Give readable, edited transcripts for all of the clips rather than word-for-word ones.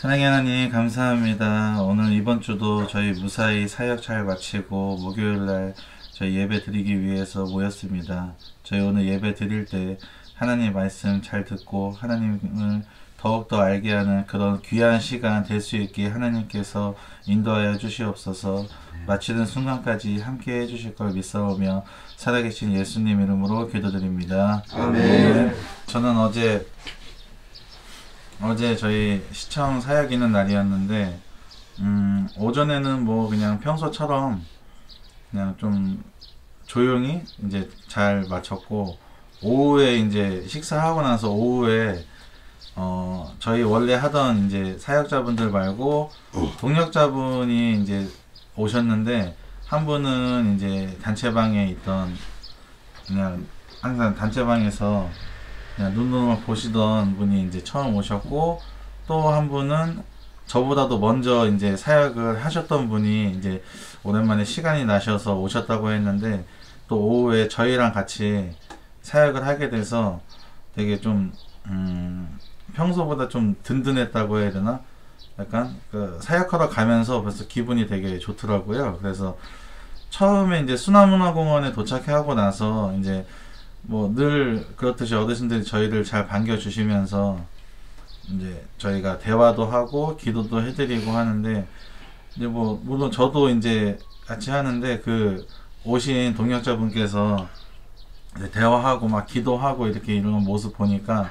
사랑의 하나님 감사합니다. 오늘 이번 주도 저희 무사히 사역 잘 마치고 목요일날 저희 예배 드리기 위해서 모였습니다. 저희 오늘 예배 드릴 때 하나님 말씀 잘 듣고 하나님을 더욱더 알게 하는 그런 귀한 시간 될 수 있게 하나님께서 인도하여 주시옵소서. 마치는 순간까지 함께 해주실 걸 믿사오며 살아계신 예수님 이름으로 기도드립니다. 아멘. 저는 어제 저희 시청 사역 있는 날이었는데 오전에는 뭐 그냥 평소처럼 그냥 좀 조용히 이제 잘 마쳤고, 오후에 이제 식사하고 나서 오후에 저희 원래 하던 이제 사역자분들 말고 동역자분이 이제 오셨는데, 한 분은 이제 단체방에 있던, 그냥 항상 단체방에서 그냥 눈으로 보시던 분이 이제 처음 오셨고, 또 한 분은 저보다도 먼저 이제 사역을 하셨던 분이 이제 오랜만에 시간이 나셔서 오셨다고 했는데, 또 오후에 저희랑 같이 사역을 하게 돼서 되게 좀 평소보다 좀 든든했다고 해야 되나? 약간 그 사역하러 가면서 벌써 기분이 되게 좋더라고요. 그래서 처음에 이제 수나문화공원에 도착하고 나서 이제 뭐 늘 그렇듯이 어르신들이 저희를 잘 반겨주시면서 이제 저희가 대화도 하고 기도도 해드리고 하는데, 이제 뭐 물론 저도 이제 같이 하는데 그 오신 동역자분께서 이제 대화하고 막 기도하고 이렇게 이런 모습 보니까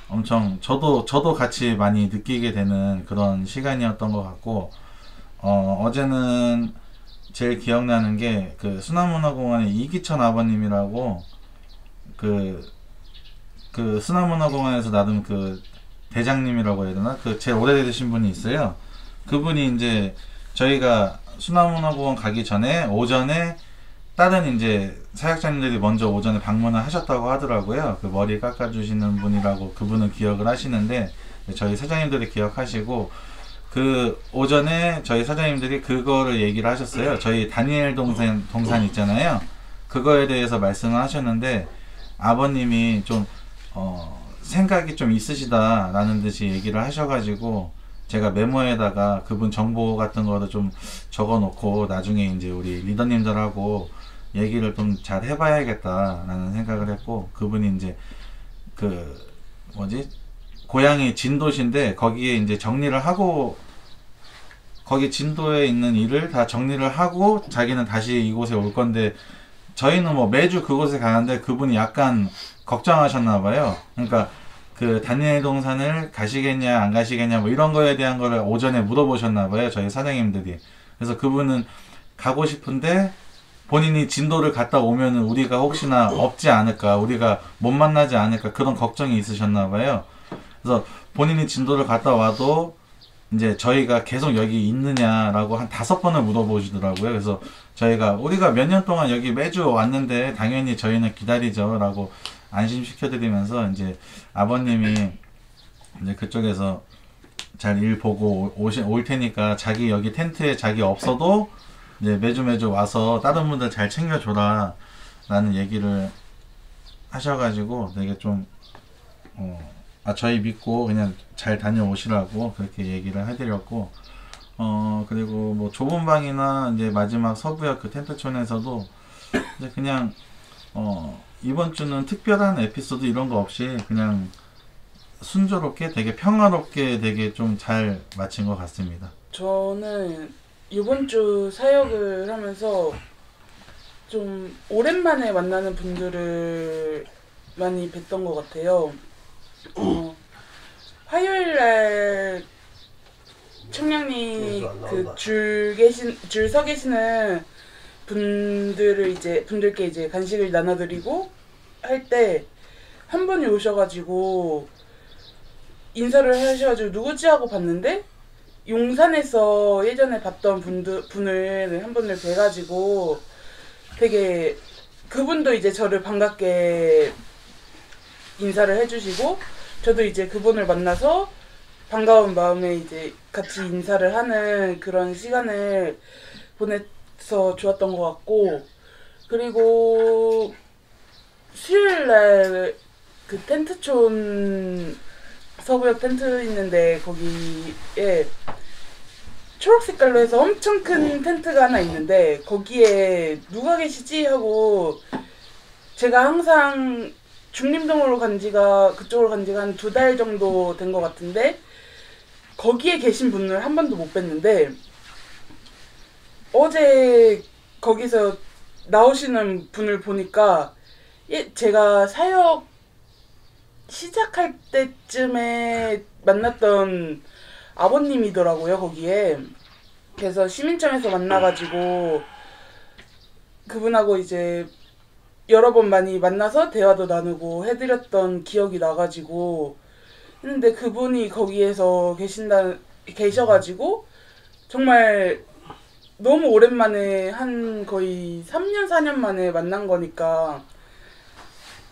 엄청 저도 같이 많이 느끼게 되는 그런 시간이었던 것 같고, 어제는 제일 기억나는 게 그 수나문화공원의 이기천 아버님이라고 그 수나문화공원에서 나름 그 대장님이라고 해야 되나? 그 제일 오래되신 분이 있어요. 그분이 이제 저희가 수나문화공원 가기 전에 오전에 다른 이제 사역자님들이 먼저 오전에 방문을 하셨다고 하더라고요. 그 머리 깎아주시는 분이라고 그분은 기억을 하시는데, 저희 사장님들이 기억하시고, 그 오전에 저희 사장님들이 그거를 얘기를 하셨어요. 저희 다니엘 동산 있잖아요. 그거에 대해서 말씀을 하셨는데, 아버님이 좀 생각이 좀 있으시다라는 듯이 얘기를 하셔가지고, 제가 메모에다가 그분 정보 같은 거를 좀 적어 놓고 나중에 이제 우리 리더님들하고 얘기를 좀 잘 해봐야겠다라는 생각을 했고, 그분이 이제 그 뭐지, 고향이 진도신데 거기에 이제 정리를 하고, 거기 진도에 있는 일을 다 정리를 하고 자기는 다시 이곳에 올 건데, 저희는 뭐 매주 그곳에 가는데 그분이 약간 걱정하셨나 봐요. 그러니까 그 다니엘 동산을 가시겠냐 안 가시겠냐 뭐 이런 거에 대한 거를 오전에 물어보셨나 봐요, 저희 사장님들이. 그래서 그분은 가고 싶은데 본인이 진도를 갔다 오면은 우리가 혹시나 없지 않을까, 우리가 못 만나지 않을까, 그런 걱정이 있으셨나 봐요. 그래서 본인이 진도를 갔다 와도 이제 저희가 계속 여기 있느냐라고 한 5번을 물어보시더라고요. 그래서 저희가 우리가 몇 년 동안 여기 매주 왔는데 당연히 저희는 기다리죠 라고 안심시켜드리면서, 이제 아버님이 이제 그쪽에서 잘 일 보고 올 테니까 자기 여기 텐트에 자기 없어도 이제 매주 와서 다른 분들 잘 챙겨줘라 라는 얘기를 하셔가지고 되게 좀 저희 믿고 그냥 잘 다녀오시라고 그렇게 얘기를 해드렸고, 그리고 뭐 좁은 방이나 이제 마지막 서부역 그 텐트촌에서도 이제 그냥 이번 주는 특별한 에피소드 이런 거 없이 그냥 순조롭게 되게 평화롭게 되게 좀 잘 마친 것 같습니다. 저는 이번 주 사역을 하면서 좀 오랜만에 만나는 분들을 많이 뵀던 것 같아요. 화요일날 청량리 그 줄 서 계시는 분들께 이제 간식을 나눠드리고 할 때 한 분이 오셔가지고 인사를 하셔가지고 누구지 하고 봤는데, 용산에서 예전에 봤던 분을 한 분을 뵈가지고 되게 그분도 이제 저를 반갑게 인사를 해주시고, 저도 이제 그분을 만나서 반가운 마음에 이제 같이 인사를 하는 그런 시간을 보내서 좋았던 것 같고, 그리고 수요일날 그 텐트촌 서구역 텐트 있는데 거기에 초록 색깔로 해서 엄청 큰 텐트가 하나 있는데 거기에 누가 계시지 하고 제가 항상 중림동으로 그쪽으로 간 지가 한 2달 정도 된 것 같은데 거기에 계신 분을 한 번도 못 뵀는데 어제 거기서 나오시는 분을 보니까 제가 사역 시작할 때쯤에 만났던 아버님이더라고요, 거기에. 그래서 시민청에서 만나가지고 그분하고 이제 여러 번 많이 만나서 대화도 나누고 해드렸던 기억이 나가지고 했는데 그분이 거기에서 계셔가지고 정말 너무 오랜만에 한 거의 3년, 4년 만에 만난 거니까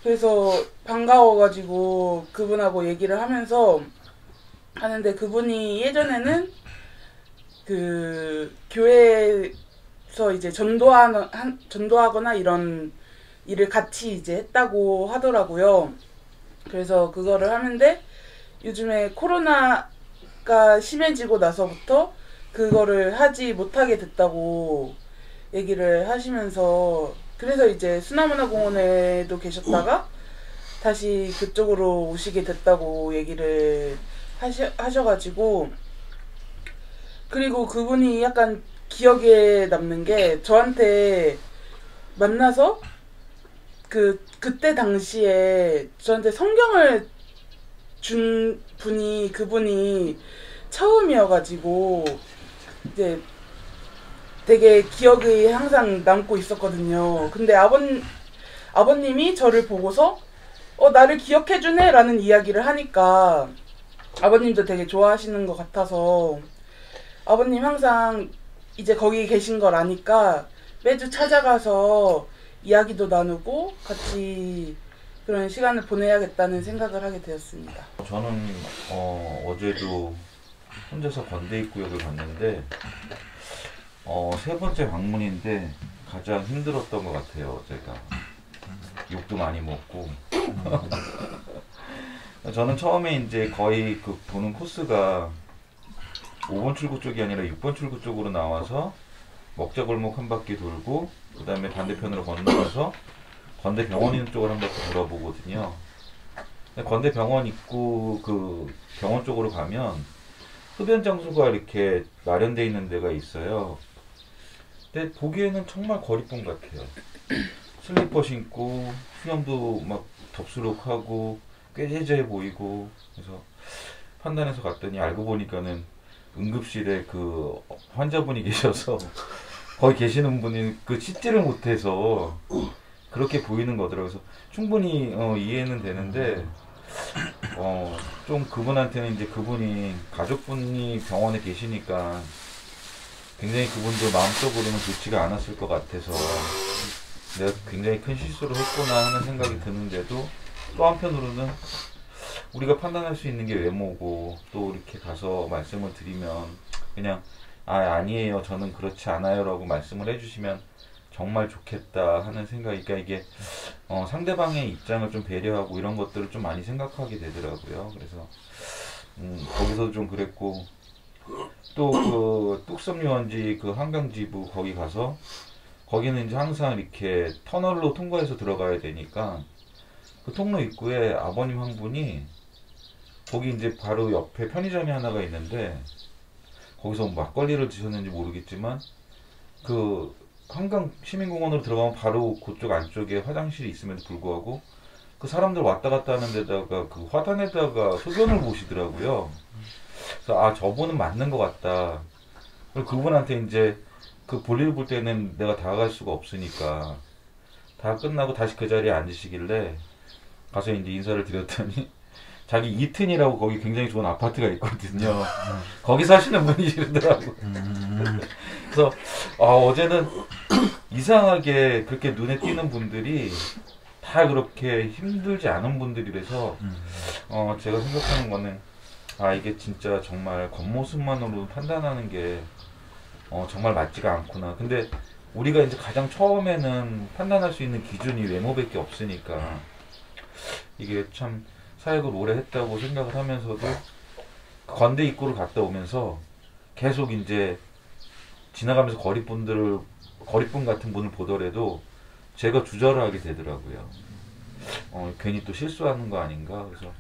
그래서 반가워가지고 그분하고 얘기를 하는데 그분이 예전에는 그 교회에서 이제 전도하거나 이런 일을 같이 이제 했다고 하더라고요. 그래서 그거를 하는데 요즘에 코로나가 심해지고 나서부터 그거를 하지 못하게 됐다고 얘기를 하시면서 그래서 이제 수나문화공원에도 계셨다가 다시 그쪽으로 오시게 됐다고 얘기를 하셔가지고 그리고 그분이 약간 기억에 남는 게 저한테 만나서 그때 당시에 저한테 성경을 준 그분이 처음이어가지고 이제 되게 기억이 항상 남고 있었거든요. 근데 아버님이 저를 보고서 나를 기억해주네 라는 이야기를 하니까 아버님도 되게 좋아하시는 것 같아서 아버님 항상 이제 거기 계신 걸 아니까 매주 찾아가서 이야기도 나누고 같이 그런 시간을 보내야겠다는 생각을 하게 되었습니다. 저는 어제도 혼자서 건대입구역을 갔는데 3번째 방문인데 가장 힘들었던 것 같아요. 제가 욕도 많이 먹고 저는 처음에 이제 거의 그 보는 코스가 5번 출구 쪽이 아니라 6번 출구 쪽으로 나와서 먹자골목 한 바퀴 돌고 그 다음에 반대편으로 건너가서 건대병원 있는 쪽을 한 바퀴 돌아보거든요. 건대병원 입구 그 병원 쪽으로 가면 흡연 장소가 이렇게 마련되어 있는 데가 있어요. 근데 보기에는 정말 거리뿐 같아요. 슬리퍼 신고 수염도 막 덥수룩하고 꽤 해저해 보이고 그래서 판단해서 갔더니 알고 보니까는 응급실에 그 환자분이 계셔서 거기 계시는 분이 그 씻지를 못해서 그렇게 보이는 거더라고요. 그래서 충분히 이해는 되는데 좀 그분한테는 이제 그분이 가족분이 병원에 계시니까 굉장히 그분도 마음속으로는 좋지가 않았을 것 같아서 내가 굉장히 큰 실수를 했구나 하는 생각이 드는데도 또 한편으로는 우리가 판단할 수 있는 게 외모고 또 이렇게 가서 말씀을 드리면 그냥 아니에요 저는 그렇지 않아요 라고 말씀을 해주시면 정말 좋겠다 하는 생각이 그러니까 이게 상대방의 입장을 좀 배려하고 이런 것들을 좀 많이 생각하게 되더라고요. 그래서 거기서도 좀 그랬고 또 그 뚝섬유원지 그 한강지부 거기 가서 거기는 이제 항상 이렇게 터널로 통과해서 들어가야 되니까 그 통로 입구에 아버님 한 분이 거기 이제 바로 옆에 편의점이 하나가 있는데 거기서 막걸리를 드셨는지 모르겠지만 그 한강 시민공원으로 들어가면 바로 그쪽 안쪽에 화장실이 있음에도 불구하고 그 사람들 왔다 갔다 하는 데다가 그 화단에다가 소변을 보시더라고요. 그래서 저분은 맞는 것 같다. 그리고 그분한테 이제 그 볼일 볼 때는 내가 다가갈 수가 없으니까 다 끝나고 다시 그 자리에 앉으시길래 가서 이제 인사를 드렸더니 자기 이튼이라고 거기 굉장히 좋은 아파트가 있거든요. 거기 사시는 분이시더라고요. 그래서 어제는 이상하게 그렇게 눈에 띄는 분들이 다 그렇게 힘들지 않은 분들이라서 제가 생각하는 거는 이게 진짜 정말 겉모습만으로 판단하는 게 정말 맞지가 않구나. 근데 우리가 이제 가장 처음에는 판단할 수 있는 기준이 외모밖에 없으니까 이게 참 사역을 오래 했다고 생각을 하면서도 건대 입구를 갔다 오면서 계속 이제 지나가면서 거리분 같은 분을 보더라도 제가 주저를 하게 되더라고요. 괜히 또 실수하는 거 아닌가. 그래서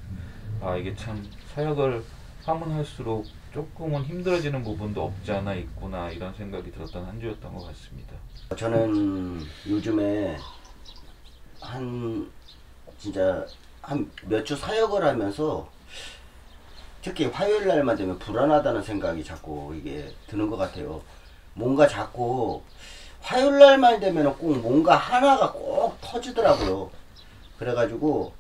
이게 참 사역을 하면 할수록 조금은 힘들어지는 부분도 없지 않아 있구나, 이런 생각이 들었던 한 주였던 것 같습니다. 저는 요즘에 진짜 한 몇 주 사역을 하면서 특히 화요일 날만 되면 불안하다는 생각이 자꾸 이게 드는 것 같아요. 뭔가 자꾸 화요일 날만 되면 꼭 뭔가 하나가 꼭 터지더라고요. 그래가지고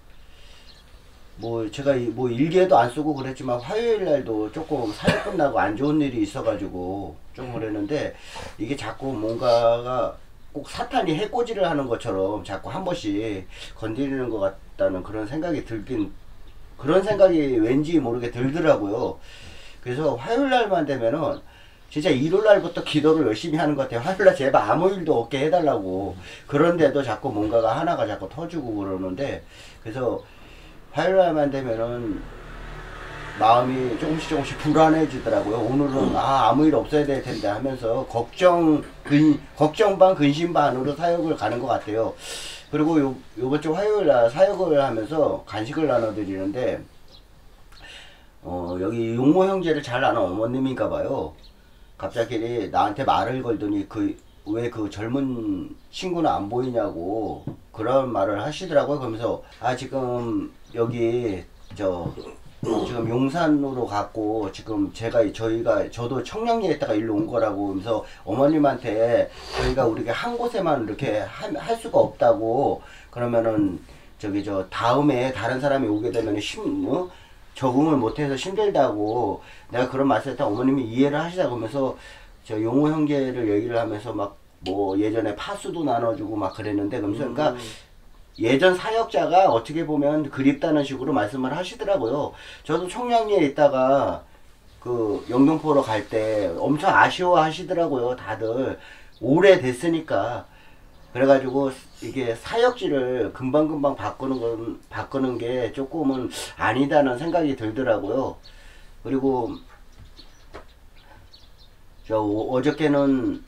제가 일기에도 안 쓰고 그랬지만 화요일 날도 조금 사역 끝나고 안 좋은 일이 있어가지고 좀 그랬는데, 이게 자꾸 뭔가가 꼭 사탄이 해코지를 하는 것처럼 자꾸 한 번씩 건드리는 것 같다는 그런 생각이 왠지 모르게 들더라고요. 그래서 화요일 날만 되면은 진짜 일요일 날부터 기도를 열심히 하는 것 같아요. 화요일 날 제발 아무 일도 없게 해달라고. 그런데도 자꾸 뭔가가 하나가 자꾸 터지고 그러는데, 그래서 화요일 날만 되면은 마음이 조금씩 불안해지더라고요. 오늘은 아무 일 없어야 될 텐데 하면서 걱정 반 근심 반으로 사역을 가는 것 같아요. 그리고 요번 주 화요일 날 사역을 하면서 간식을 나눠드리는데, 여기 용모 형제를 잘 아는 어머님인가 봐요. 갑자기 나한테 말을 걸더니 왜 그 젊은 친구는 안 보이냐고 그런 말을 하시더라고요. 그러면서 지금 여기 지금 용산으로 갔고, 지금 저도 청량리에 있다가 일로 온 거라고 하면서 어머님한테 저희가 우리가 한 곳에만 이렇게 할 수가 없다고, 그러면은 다음에 다른 사람이 오게 되면 적응을 못해서 힘들다고 내가 그런 말을 했다. 어머님이 이해를 하시자고 하면서 저 용호 형제를 얘기를 하면서 예전에 파수도 나눠주고 막 그랬는데, 그러니까 예전 사역자가 어떻게 보면 그립다는 식으로 말씀을 하시더라고요. 저도 청량리에 있다가 그 영등포로 갈 때 엄청 아쉬워 하시더라고요. 다들 오래됐으니까. 그래가지고 이게 사역지를 금방금방 바꾸는 게 조금은 아니다는 생각이 들더라고요. 그리고 어저께는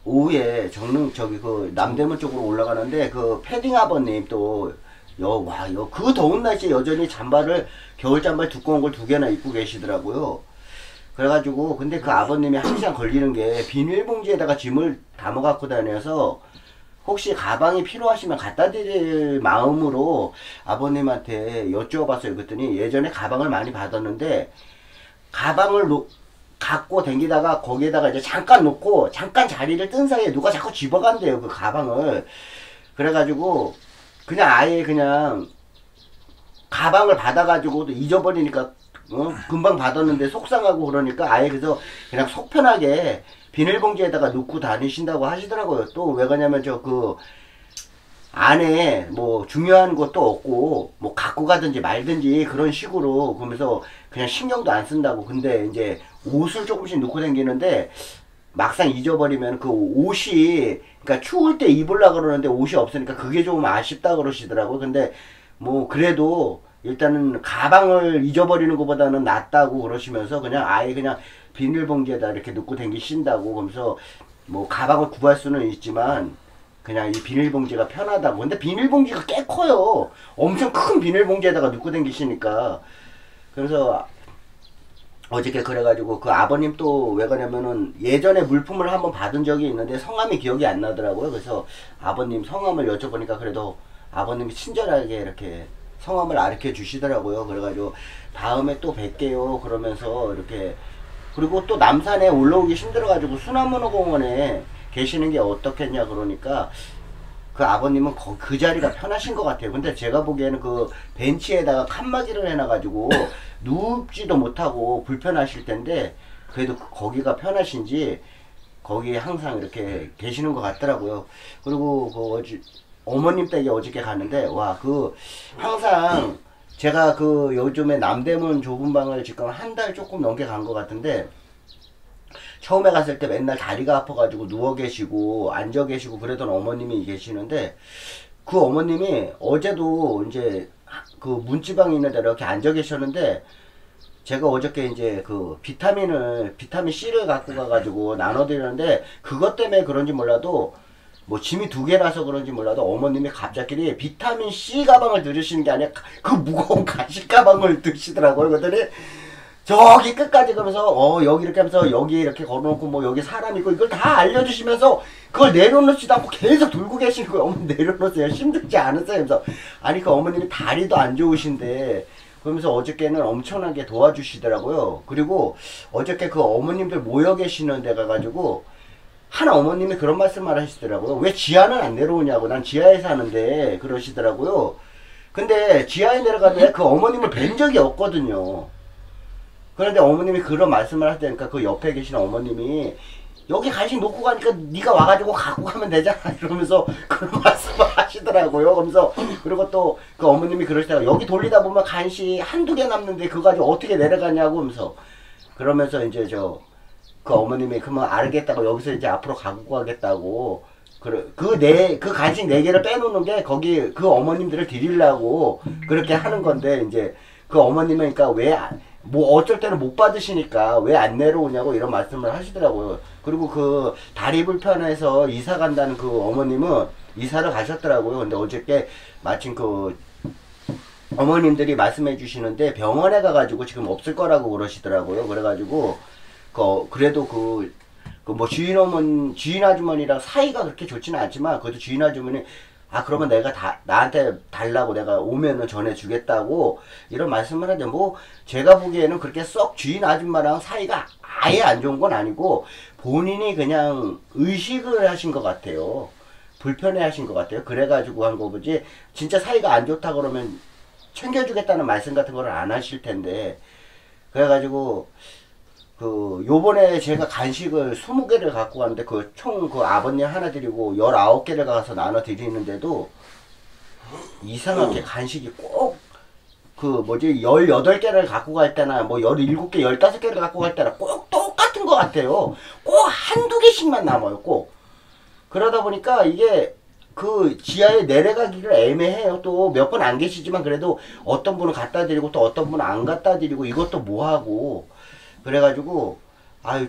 오후에 남대문 쪽으로 올라가는데 패딩 아버님 그 더운 날씨에 여전히 겨울 잠바를 두꺼운 걸 2개나 입고 계시더라고요. 그래가지고 근데 그 아버님이 항상 걸리는 게 비닐봉지에다가 짐을 담아 갖고 다녀서 혹시 가방이 필요하시면 갖다 드릴 마음으로 아버님한테 여쭈어봤어요. 그랬더니 예전에 가방을 많이 받았는데 가방을 갖고 댕기다가 거기에다가 이제 잠깐 놓고 잠깐 자리를 뜬 사이에 누가 자꾸 집어간대요, 그 가방을. 그래가지고 아예 가방을 받아가지고도 잊어버리니까 금방 받았는데 속상하고 그러니까 아예 그래서 그냥 속편하게 비닐봉지에다가 넣고 다니신다고 하시더라고요. 또 왜 그러냐면 안에 중요한 것도 없고 갖고 가든지 말든지 그런 식으로, 그러면서 그냥 신경도 안 쓴다고. 근데 이제 옷을 조금씩 넣고 다니는데 막상 잊어버리면 그 옷이, 그러니까 추울 때 입으려고 그러는데 옷이 없으니까 그게 좀 아쉽다 그러시더라고요. 근데 그래도 일단은 가방을 잊어버리는 것보다는 낫다고 그러시면서 아예 비닐봉지에다 이렇게 넣고 다니신다고. 그러면서 가방을 구할 수는 있지만 그냥 이 비닐봉지가 편하다고. 근데 비닐봉지가 꽤 커요. 엄청 큰 비닐봉지에다가 넣고 다니시니까. 그래서 어저께 그래가지고 그 아버님 또 왜 그러냐면은 예전에 물품을 한번 받은 적이 있는데 성함이 기억이 안 나더라고요. 그래서 아버님 성함을 여쭤보니까 그래도 아버님이 친절하게 이렇게 성함을 가르쳐 주시더라고요. 그래가지고 다음에 또 뵐게요 그러면서 이렇게. 그리고 또 남산에 올라오기 힘들어가지고 수나문호공원에 계시는 게 어떻겠냐 그러니까 그 아버님은 그 자리가 편하신 것 같아요. 근데 제가 보기에는 그 벤치에다가 칸막이를 해놔가지고 눕지도 못하고 불편하실 텐데 그래도 거기가 편하신지 거기에 항상 이렇게 계시는 것 같더라고요. 그리고 어머님 댁에 어저께 갔는데 항상 제가 요즘에 남대문 좁은 방을 지금 한 달 조금 넘게 간 것 같은데, 처음에 갔을 때 맨날 다리가 아파가지고 누워 계시고 앉아 계시고 그러던 어머님이 계시는데 그 어머님이 어제도 이제 그 문지방에 있는 데 이렇게 앉아 계셨는데 제가 어저께 이제 그 비타민 C를 갖고 가가지고 나눠드렸는데 그것 때문에 그런지 몰라도 뭐 짐이 2개라서 그런지 몰라도 어머님이 갑자기 비타민 C 가방을 들으시는 게 아니라 그 무거운 간식 가방을 드시더라고요. 그랬더니 저기 끝까지 가면서 여기 이렇게 하면서 여기 이렇게 걸어놓고 뭐 여기 사람 있고 이걸 다 알려주시면서 그걸 내려놓지도 않고 계속 들고 계시는 거예요. 어머니 내려놓으세요. 힘들지 않으세요? 그래서 아니 그 어머님이 다리도 안 좋으신데 그러면서 어저께는 엄청나게 도와주시더라고요. 그리고 어저께 그 어머님들 모여 계시는 데 가가지고 한 어머님이 그런 말씀을 하시더라고요. 왜 지하는 안 내려오냐고. 난 지하에 사는데 그러시더라고요. 근데 지하에 내려가는데 그 어머님을 뵌 적이 없거든요. 그런데 어머님이 그런 말씀을 하시니까 그 옆에 계신 어머님이 여기 간식 놓고 가니까 네가 와가지고 갖고 가면 되잖아 이러면서 그런 말씀을 하시더라고요. 그러면서 그리고 또 그 어머님이 그러시다가 여기 돌리다 보면 간식 한두 개 남는데 그거 가지고 어떻게 내려가냐고 하면서 그러면서 이제 그 어머님이 그러면 알겠다고 여기서 이제 앞으로 갖고 가겠다고 그 간식 4개를 빼놓는 게 거기 그 어머님들을 드리려고 그렇게 하는 건데 이제 그 어머님은 그러니까 뭐 어쩔 때는 못 받으시니까 왜 안 내려오냐고 이런 말씀을 하시더라고요. 그리고 그 다리 불편해서 이사 간다는 그 어머님은 이사를 가셨더라고요. 근데 어저께 마침 그 어머님들이 말씀해 주시는데 병원에 가가지고 지금 없을 거라고 그러시더라고요. 그래가지고 그래도 뭐 주인 아주머니랑 사이가 그렇게 좋지는 않지만 그래도 주인 아주머니 그러면 내가 나한테 달라고 내가 오면은 전해주겠다고 이런 말씀을 하는데 뭐 제가 보기에는 그렇게 썩 주인 아줌마랑 사이가 아예 안 좋은 건 아니고 본인이 그냥 의식을 하신 것 같아요. 불편해 하신 것 같아요. 그래가지고 한 거지 진짜 사이가 안 좋다 그러면 챙겨주겠다는 말씀 같은 걸 안 하실 텐데 그래가지고 요번에 제가 간식을 20개를 갖고 갔는데 총 아버님 하나 드리고 19개를 가서 나눠 드리는데도 이상하게 간식이 꼭 18개를 갖고 갈 때나 뭐 17개, 15개를 갖고 갈 때나 꼭 똑같은 것 같아요. 꼭 한두 개씩만 남아요, 꼭. 그러다 보니까 이게 그 지하에 내려가기가 애매해요. 또 몇 분 안 계시지만 그래도 어떤 분은 갖다 드리고 또 어떤 분은 안 갖다 드리고 이것도 뭐하고 그래가지고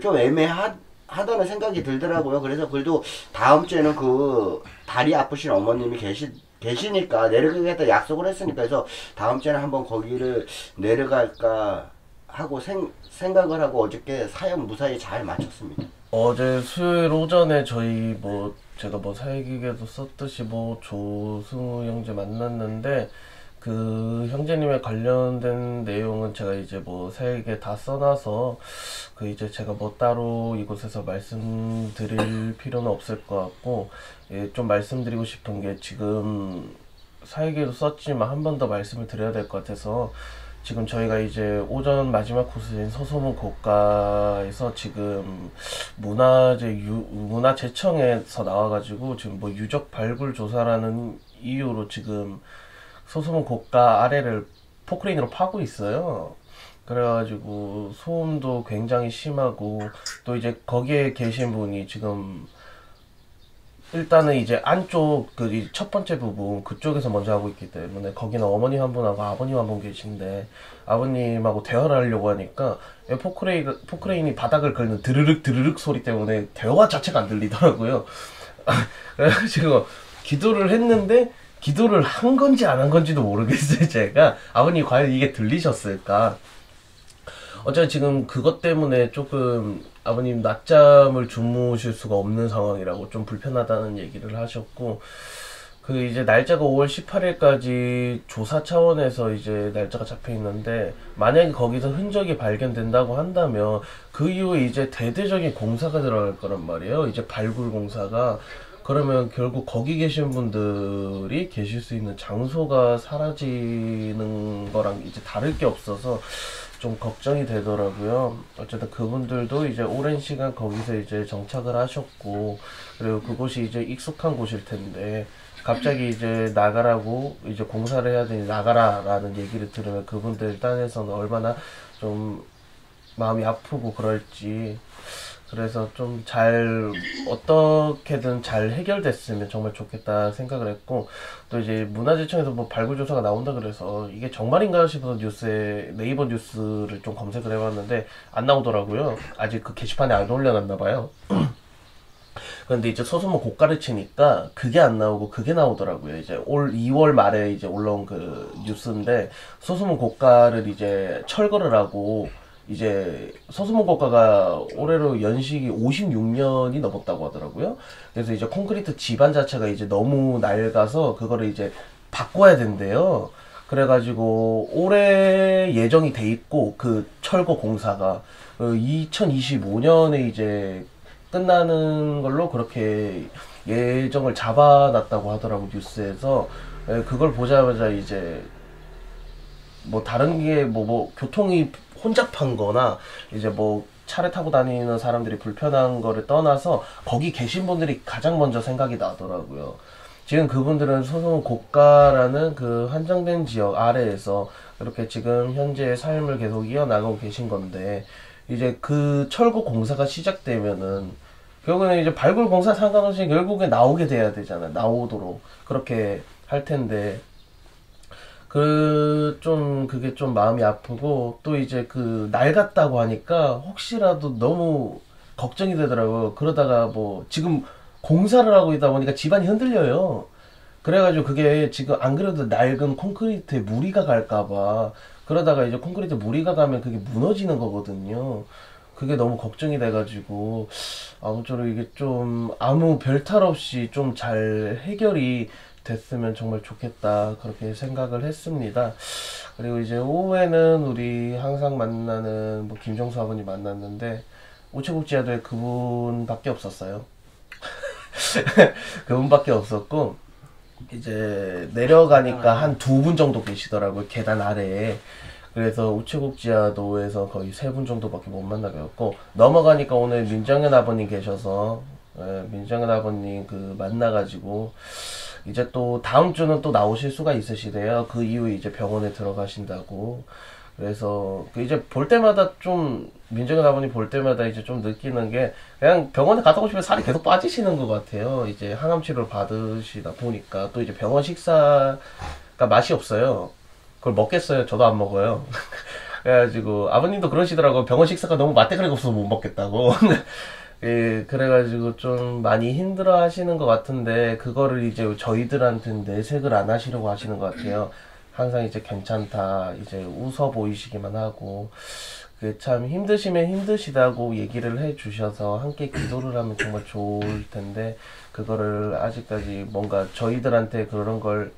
좀 애매하다는 생각이 들더라고요. 그래서 그래도 다음 주에는 그 다리 아프신 어머님이 계시니까 내려가겠다 약속을 했으니까 그래서 다음 주에는 한번 거기를 내려갈까 하고 생각을 하고 어저께 사연 무사히 잘 마쳤습니다. 어제 수요일 오전에 제가 사회기계도 썼듯이 조승우 형제 만났는데 그 형제님의 관련된 내용은 제가 이제 사회기계에 다 써놔서 이제 제가 따로 이곳에서 말씀드릴 필요는 없을 것 같고 좀 말씀드리고 싶은 게 지금 사회기계도 썼지만 한 번 더 말씀을 드려야 될 것 같아서 지금 저희가 이제 오전 마지막 코스인 서소문 고가에서 지금 문화재청에서 나와가지고 지금 유적 발굴 조사라는 이유로 지금 서소문 고가 아래를 포크레인으로 파고 있어요. 그래가지고 소음도 굉장히 심하고 또 이제 거기에 계신 분이 지금 일단은 이제 안쪽 첫 번째 부분 그쪽에서 먼저 하고 있기 때문에 거기는 어머니 한 분하고 아버님 한 분 계신데 아버님하고 대화를 하려고 하니까 포크레인이 바닥을 긁는 드르륵 소리 때문에 대화 자체가 안 들리더라고요. 그래가지고 기도를 했는데 기도를 한 건지 안 한 건지도 모르겠어요. 제가 아버님 과연 이게 들리셨을까. 어차피 지금 그것 때문에 조금 아버님 낮잠을 주무실 수가 없는 상황이라고 좀 불편하다는 얘기를 하셨고 이제 날짜가 5월 18일까지 조사 차원에서 이제 날짜가 잡혀 있는데 만약에 거기서 흔적이 발견된다고 한다면 그 이후에 이제 대대적인 공사가 들어갈 거란 말이에요. 이제 발굴 공사가. 그러면 결국 거기 계신 분들이 계실 수 있는 장소가 사라지는 거랑 이제 다를 게 없어서 좀 걱정이 되더라고요. 어쨌든 그분들도 이제 오랜 시간 거기서 이제 정착을 하셨고 그리고 그곳이 이제 익숙한 곳일 텐데 갑자기 이제 나가라고 이제 공사를 해야 되니 나가라라는 얘기를 들으면 그분들 딴에서는 얼마나 좀 마음이 아프고 그럴지 그래서 좀 잘 어떻게든 잘 해결됐으면 정말 좋겠다 생각을 했고, 또 이제 문화재청에서 뭐 발굴 조사가 나온다 그래서 이게 정말인가 싶어서 뉴스에 네이버 뉴스를 좀 검색을 해봤는데 안 나오더라고요. 아직 그 게시판에 안 올려놨나 봐요. 그런데 이제 소수모 고가를 치니까 그게 안 나오고 그게 나오더라고요. 이제 올 2월 말에 이제 올라온 그 뉴스인데, 소수모 고가를 이제 철거를 하고, 이제 소수모 고가가 올해로 연식이 56년이 넘었다고 하더라고요. 그래서 이제 콘크리트 지반 자체가 이제 너무 낡아서 그거를 이제 바꿔야 된대요. 그래가지고 올해 예정이 돼 있고, 그 철거 공사가 2025년에 이제 끝나는 걸로 그렇게 예정을 잡아놨다고 하더라고, 뉴스에서. 그걸 보자마자 이제 뭐 다른 게 뭐 교통이 혼잡한 거나 이제 뭐 차를 타고 다니는 사람들이 불편한 거를 떠나서 거기 계신 분들이 가장 먼저 생각이 나더라고요. 지금 그분들은 소송 고가라는 그 한정된 지역 아래에서 그렇게 지금 현재의 삶을 계속 이어나가고 계신 건데, 이제 그 철거 공사가 시작되면은 결국에는 이제 발굴 공사 상관없이 결국에 나오게 돼야 되잖아요. 나오도록 그렇게 할 텐데, 그게 좀 마음이 아프고, 또 이제 그 낡았다고 하니까 혹시라도 너무 걱정이 되더라고요. 그러다가 뭐 지금 공사를 하고 있다 보니까 집안이 흔들려요. 그래가지고 그게 지금 안 그래도 낡은 콘크리트에 무리가 갈까봐, 그러다가 이제 콘크리트 무리가 가면 그게 무너지는 거거든요. 그게 너무 걱정이 돼가지고 아무쪼록 이게 좀 아무 별탈 없이 좀 잘 해결이 됐으면 정말 좋겠다, 그렇게 생각을 했습니다. 그리고 이제 오후에는 우리 항상 만나는 뭐 김정수 아버님 만났는데, 우체국 지하도에 그분밖에 없었어요. 그분밖에 없었고, 이제 내려가니까 한 두 분 정도 계시더라고요, 계단 아래에. 그래서 우체국 지하도에서 거의 세 분 정도밖에 못 만나겠고, 넘어가니까 오늘 민정현 아버님 계셔서, 민정현 아버님 그 만나가지고, 이제 또 다음 주는 또 나오실 수가 있으시대요. 그 이후에 이제 병원에 들어가신다고. 그래서 그 이제 볼 때마다 좀, 민정현 아버님 볼 때마다 이제 좀 느끼는 게, 그냥 병원에 갔다 오시면 살이 계속 빠지시는 것 같아요. 이제 항암 치료를 받으시다 보니까. 또 이제 병원 식사가 맛이 없어요. 그걸 먹겠어요? 저도 안 먹어요. 그래가지고 아버님도 그러시더라고. 병원 식사가 너무 맛대가리가 없어서 못 먹겠다고. 예, 그래가지고 좀 많이 힘들어 하시는 것 같은데, 그거를 이제 저희들한테는 내색을 안 하시려고 하시는 것 같아요. 항상 이제 괜찮다, 이제 웃어 보이시기만 하고, 그게 참 힘드시면 힘드시다고 얘기를 해 주셔서 함께 기도를 하면 정말 좋을 텐데, 그거를 아직까지 뭔가 저희들한테 그런 걸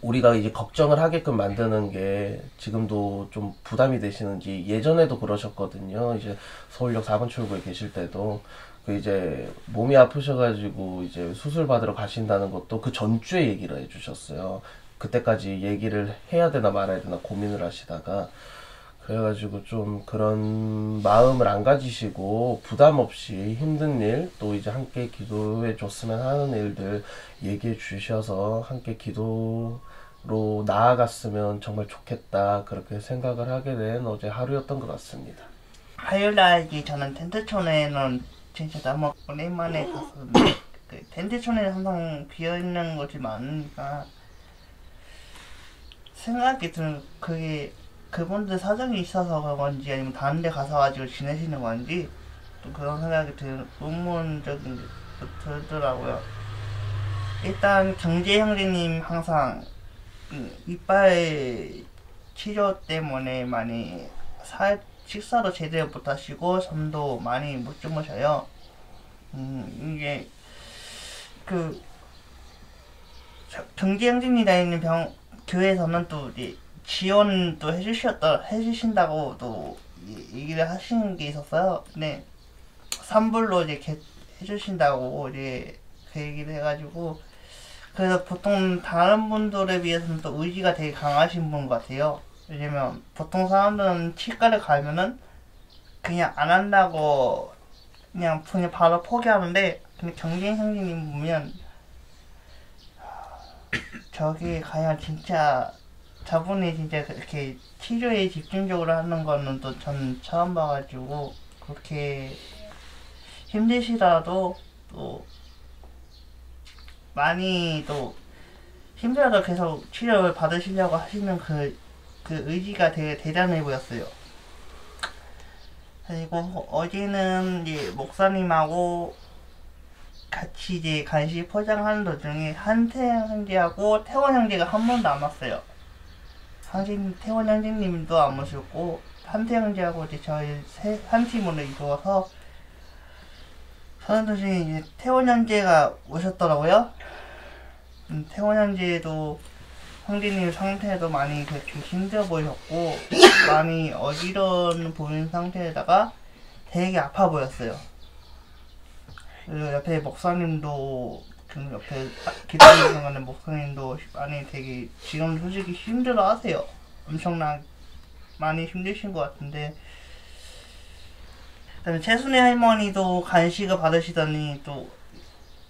우리가 이제 걱정을 하게끔 만드는 게 지금도 좀 부담이 되시는지, 예전에도 그러셨거든요. 이제 서울역 4번 출구에 계실 때도 그 이제 몸이 아프셔가지고 이제 수술 받으러 가신다는 것도 그 전주에 얘기를 해주셨어요. 그때까지 얘기를 해야 되나 말아야 되나 고민을 하시다가, 그래가지고 좀 그런 마음을 안 가지시고 부담 없이 힘든 일, 또 이제 함께 기도해 줬으면 하는 일들 얘기해 주셔서 함께 기도로 나아갔으면 정말 좋겠다, 그렇게 생각을 하게 된 어제 하루였던 것 같습니다. 화요일날 저는 텐트촌에는 진짜 너무 오랜만에 갔었는데, 그 텐트촌에는 항상 비어있는 곳이 많으니까 생각이 드는, 그게 그분들 사정이 있어서 그런 건지 아니면 다른 데 가서 가지고 지내시는 건지 또 그런 생각이 드는, 의문적인 게 들더라고요. 일단 경제 형제님 항상 이빨 치료 때문에 많이 식사도 제대로 못 하시고 잠도 많이 못 주무셔요. 이게 그 경제 형제님 다니는 교회에서는 또 이제 지원도 해주신다고 또 얘기를 하시는 게 있었어요. 네. 산불로 이제 해주신다고 이제 그 얘기를 해가지고, 그래서 보통 다른 분들에 비해서는 또 의지가 되게 강하신 분 같아요. 왜냐면 보통 사람들은 치과를 가면은 그냥 안 한다고 그냥 바로 포기하는데, 근데 경쟁 형님 보면 저기 가야 진짜 저분이 진짜 그렇게 치료에 집중적으로 하는 거는 또 전 처음 봐가지고 그렇게 힘드시더라도 또 많이 또 힘들어도 계속 치료를 받으시려고 하시는 그 의지가 되게 대단해 보였어요. 그리고 어제는 이제 목사님하고 같이 이제 간식 포장하는 도중에 한태영 형제하고 태원 형제가 한 번도 안 왔어요. 태원 형제님도 안 오셨고 한태영 형제하고 이제 저희 한 팀으로 이루어서 서는 도중에 이제 태원 형제가 오셨더라고요. 태원 형제도 형제님 상태도 많이 그렇게 힘들어 보이셨고 많이 어지러운 보이는 상태에다가 되게 아파 보였어요. 그리고 옆에 목사님도 그 옆에 딱 기다리는 가는 목사님도 많이 되게 지금 솔직히 힘들어 하세요. 엄청나게 많이 힘드신 것 같은데 그다음에 채순이 할머니도 간식을 받으시더니 또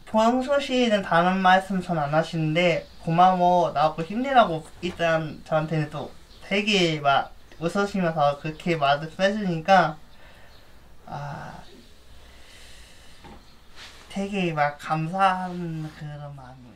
평소시에는 다른 말씀 전 안 하시는데 고마워 나하고 힘내라고 일단 저한테는 또 되게 막 웃으시면서 그렇게 말씀해주니까 되게 막 감사한 그런 마음이